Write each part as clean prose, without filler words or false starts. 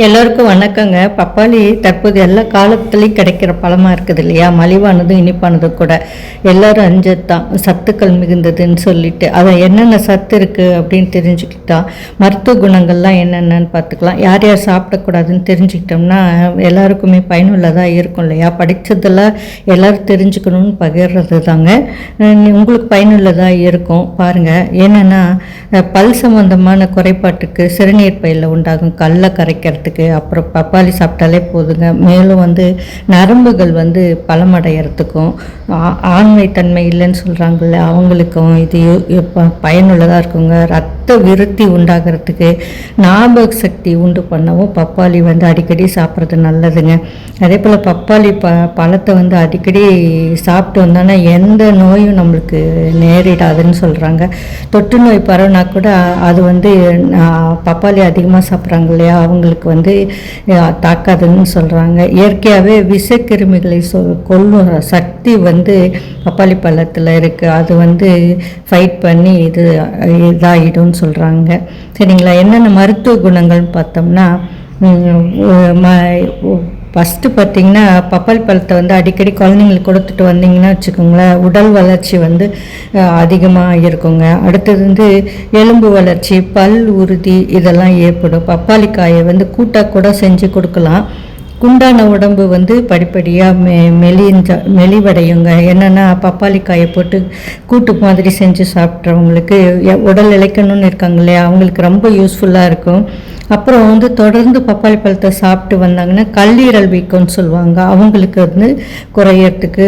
எல்லோருக்கும் வணக்கங்க. பப்பாளி தற்போது எல்லா காலத்துலேயும் கிடைக்கிற பழமாக இருக்குது இல்லையா? மலிவானதும் இனிப்பானதும் கூட. எல்லோரும் அஞ்சத்தான் சத்துக்கள் மிகுந்ததுன்னு சொல்லிட்டு அதை என்னென்ன சத்து இருக்குது அப்படின்னு தெரிஞ்சுக்கிட்டா மருத்துவ குணங்கள்லாம் என்னென்னு பார்த்துக்கலாம். யார் யார் சாப்பிடக்கூடாதுன்னு தெரிஞ்சுக்கிட்டோம்னா எல்லாருக்குமே பயனுள்ளதாக இருக்கும் இல்லையா? படித்ததில் எல்லோரும் தெரிஞ்சுக்கணும்னு பகிர்றது தாங்க உங்களுக்கு பயனுள்ளதாக இருக்கும். பாருங்கள், என்னென்னா பல் சம்பந்தமான குறைபாட்டுக்கு சிறுநீர் பையில் உண்டாகும் கல்லை கரைக்கிறது, அப்புறம் பப்பாளி சாப்பிட்டாலே போதுங்க. மேலும் நரம்புகள் பலமடைகிறதுக்கும் ஆண்மை தன்மை இல்லைன்னு சொல்கிறாங்கல்ல அவங்களுக்கும் இது பயனுள்ளதாக இருக்குங்க. ரத்த விருத்தி உண்டாகிறதுக்கு, ஞாபக சக்தி உண்டு பண்ணவும் பப்பாளி அடிக்கடி சாப்பிட்றது நல்லதுங்க. அதே போல் பப்பாளி பழத்தை அடிக்கடி சாப்பிட்டு வந்தோன்னா எந்த நோயும் நம்மளுக்கு நேரிடாதுன்னு சொல்கிறாங்க. தொற்று நோய் பரவுனா கூட அது பப்பாளி அதிகமாக சாப்பிட்றாங்க இல்லையா அவங்களுக்கு தாக்காதுன்னு சொல்கிறாங்க. இயற்கையாகவே விஷக்கிருமிகளை கொல்லும் சக்தி பப்பாளி பழத்தில் இருக்குது. அது ஃபைட் பண்ணி இதாகிடும்னு சொல்கிறாங்க. சரிங்களா? என்னென்ன மருத்துவ குணங்கள்னு பார்த்தோம்னா, ஃபஸ்ட்டு பார்த்திங்கன்னா பப்பாளி பழத்தை அடிக்கடி குழந்தைங்களுக்கு கொடுத்துட்டு வந்தீங்கன்னா வச்சுக்கோங்களேன், உடல் வளர்ச்சி அதிகமாக இருக்குங்க. அடுத்தது எலும்பு வளர்ச்சி, பல் உறுதி இதெல்லாம் ஏற்படும். பப்பாளி காயை கூட்டாக கூட செஞ்சு கொடுக்கலாம். குண்டான உடம்பு படிப்படியாக மெலிவடையுங்க. என்னென்னா பப்பாளி காயை போட்டு கூட்டு மாதிரி செஞ்சு சாப்பிட்றவங்களுக்கு உடல் இளைக்கணும்னு இருக்காங்க இல்லையா அவங்களுக்கு ரொம்ப யூஸ்ஃபுல்லாக இருக்கும். அப்புறம் தொடர்ந்து பப்பாளி பழத்தை சாப்பிட்டு வந்தாங்கன்னா கல்லீரல் வீக்கம்னு சொல்லுவாங்க, அவங்களுக்கு குறையறதுக்கு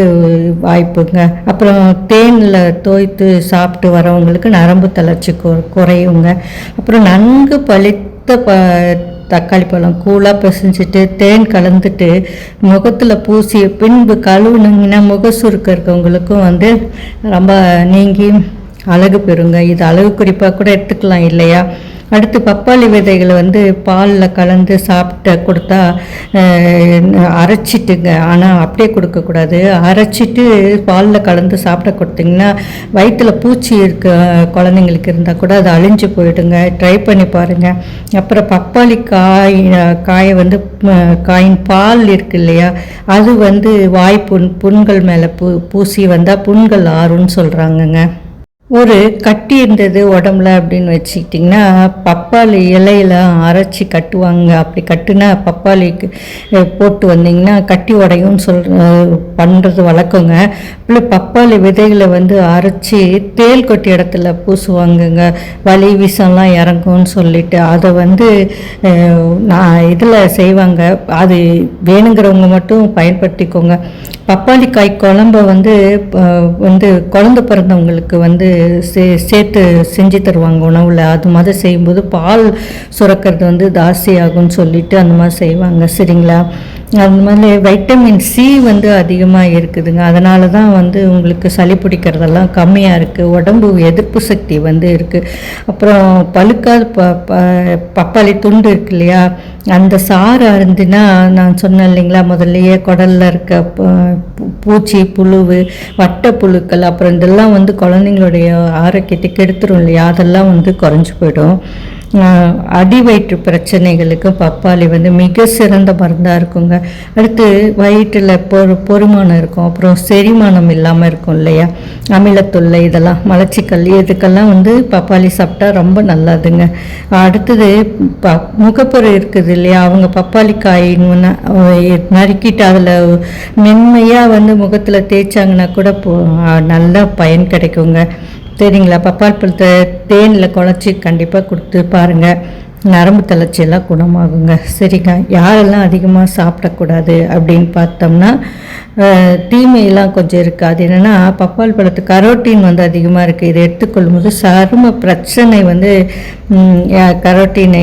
வாய்ப்புங்க. அப்புறம் தேனில் தோய்த்து சாப்பிட்டு வரவங்களுக்கு நரம்பு தளர்ச்சி குறையுங்க. அப்புறம் நன்கு பழுத்த தக்காளி பழம் கூலாக பிசைஞ்சிட்டு தேன் கலந்துட்டு முகத்தில் பூசி பின்பு கழுவுனீங்கன்னா முக சுருக்கம் இருக்கவங்களுக்கும் ரொம்ப நீங்கி அழகு பெறுங்க. இது அழகு குறிப்பாக கூட எடுத்துக்கலாம் இல்லையா? அடுத்து பப்பாளி விதைகளை பாலில் கலந்து சாப்பிட்டு கொடுத்தா அரைச்சிட்டுங்க, ஆனால் அப்படியே கொடுக்கக்கூடாது. அரைச்சிட்டு பாலில் கலந்து சாப்பிட கொடுத்திங்கன்னா வயிற்றில் பூச்சி இருக்க குழந்தைங்களுக்கு இருந்தால் கூட அது அழிஞ்சு போயிடுங்க. ட்ரை பண்ணி பாருங்கள். அப்புறம் பப்பாளி காயை காயின் பால் இருக்கு இல்லையா அது வாய் புண்கள் மேலே பூசி வந்தால் புண்கள் ஆறும்னு சொல்கிறாங்கங்க. ஒரு கட்டி இருந்தது உடம்புல அப்படின்னு வச்சுக்கிட்டிங்கன்னா பப்பாளி இலையில அரைச்சி கட்டுவாங்க. அப்படி கட்டுனா பப்பாளிக்கு போட்டு வந்தீங்கன்னா கட்டி உடையும்னு பண்ணுறது வழக்கங்க. இல்லை பப்பாளி விதைகளை அரைச்சி தேல் கொட்டி இடத்துல பூசுவாங்கங்க, வலி விஷம்லாம் இறங்கும்னு சொல்லிட்டு அதை நான் இதில் செய்வாங்க. அது வேணுங்கிறவங்க மட்டும் பயன்படுத்திக்கோங்க. பப்பாளி காய் குழம்ப குழந்தை பிறந்தவங்களுக்கு சேர்த்து செஞ்சு தருவாங்க உணவில். அது மாதிரி செய்யும்போது பால் சுரக்கிறது ஜாஸ்தியாகும்னு சொல்லிட்டு அந்த மாதிரி செய்வாங்க. சரிங்களா? அது மாதிரி வைட்டமின் சி அதிகமாக இருக்குதுங்க. அதனால தான் உங்களுக்கு சளி பிடிக்கிறதெல்லாம் கம்மியாக இருக்குது. உடம்பு எதிர்ப்பு சக்தி இருக்குது. அப்புறம் பழுக்காத பப்பாளி துண்டு இருக்கு இல்லையா அந்த சாறு அருந்தினா நான் சொன்னேன் இல்லைங்களா முதல்லையே குடலில் இருக்க பூச்சி புழுவு வட்ட புழுக்கள் அப்புறம் இதெல்லாம் குழந்தைங்களுடைய ஆரோக்கியத்தை கெடுத்துரும் இல்லையா அதெல்லாம் குறைஞ்சி போயிடும். அடி வயிற்று பிரச்சனைகளுக்கு பப்பாளி மிக சிறந்த மருந்தாக இருக்குங்க. அடுத்து வயிற்றில் பொறுமானம் இருக்கும், அப்புறம் செரிமானம் இல்லாமல் இருக்கும் இல்லையா அமிலத்தொல்லை இதெல்லாம் மலச்சிக்கல் இதுக்கெல்லாம் பப்பாளி சாப்பிட்டா ரொம்ப நல்லதுங்க. அடுத்தது முகப்பொரு இருக்குது இல்லையா அவங்க பப்பாளி காய் நறுக்கிட்டு அதில் மென்மையாக முகத்தில் தேய்ச்சாங்கன்னா கூட நல்ல பயன் கிடைக்குங்க. சரிங்களா? பப்பாளி பழத்தை தேனில் குழச்சி கண்டிப்பாக கொடுத்து பாருங்கள், நரம்பு தளர்ச்சியெல்லாம் குணமாகுங்க. சரிங்க? யாரெல்லாம் அதிகமாக சாப்பிடக்கூடாது அப்படின்னு பார்த்தோம்னா தீமையெல்லாம் கொஞ்சம் இருக்குது. அது என்னென்னா பப்பாளி பழத்து கரோட்டின் அதிகமாக இருக்குது. இதை எடுத்துக்கொள்ளும்போது சரும பிரச்சனை கரோட்டினை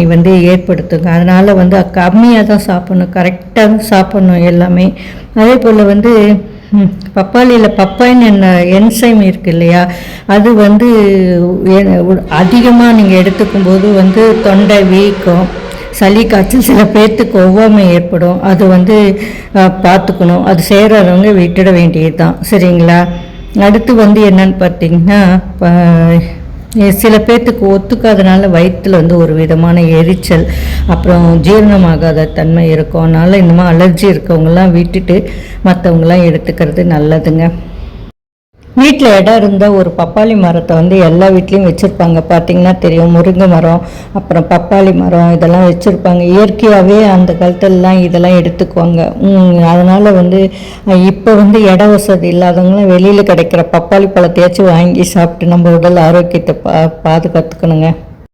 ஏற்படுத்துங்க. அதனால் கம்மியாக தான் சாப்பிடணும், கரெக்டாக தான் சாப்பிடணும் எல்லாமே. அதே போல் பப்பாளியில் பப்பாயின் என்சைம் இருக்கு இல்லையா அது அதிகமாக நீங்கள் எடுத்துக்கும்போது தொண்டை வீக்கம், சளி காய்ச்சல், சில பேர்த்துக்கு ஒவ்வாமை ஏற்படும். அது பார்த்துக்கணும். அது செய்கிறவங்க விட்டுட வேண்டியது தான். சரிங்களா? அடுத்து என்னன்னு பார்த்தீங்கன்னா சில பேர்த்துக்கு ஒத்துக்காதனால வயிற்றில் வந்து ஒரு விதமான எரிச்சல், அப்புறம் ஜீரணமாகாத தன்மை இருக்கும். அதனால் இந்த மாதிரி அலர்ஜி இருக்கவங்களாம் விட்டுட்டு மற்றவங்களாம் எடுத்துக்கிறது நல்லதுங்க. வீட்டில் இடம் இருந்தால் ஒரு பப்பாளி மரத்தை வந்து எல்லா வீட்லேயும் வச்சுருப்பாங்க. பார்த்திங்கன்னா தெரியும், முருங்கை மரம், அப்புறம் பப்பாளி மரம் இதெல்லாம் வச்சுருப்பாங்க. இயற்கையாகவே அந்த காலத்துலலாம் இதெல்லாம் எடுத்துக்குவாங்க. அதனால் வந்து இப்போ வந்து இட வசதி இல்லாதவங்களாம் வெளியில் கிடைக்கிற பப்பாளி பழத்தையாச்சும் வாங்கி சாப்பிட்டு நம்ம உடல் ஆரோக்கியத்தை பாதுகாத்துக்கணுங்க.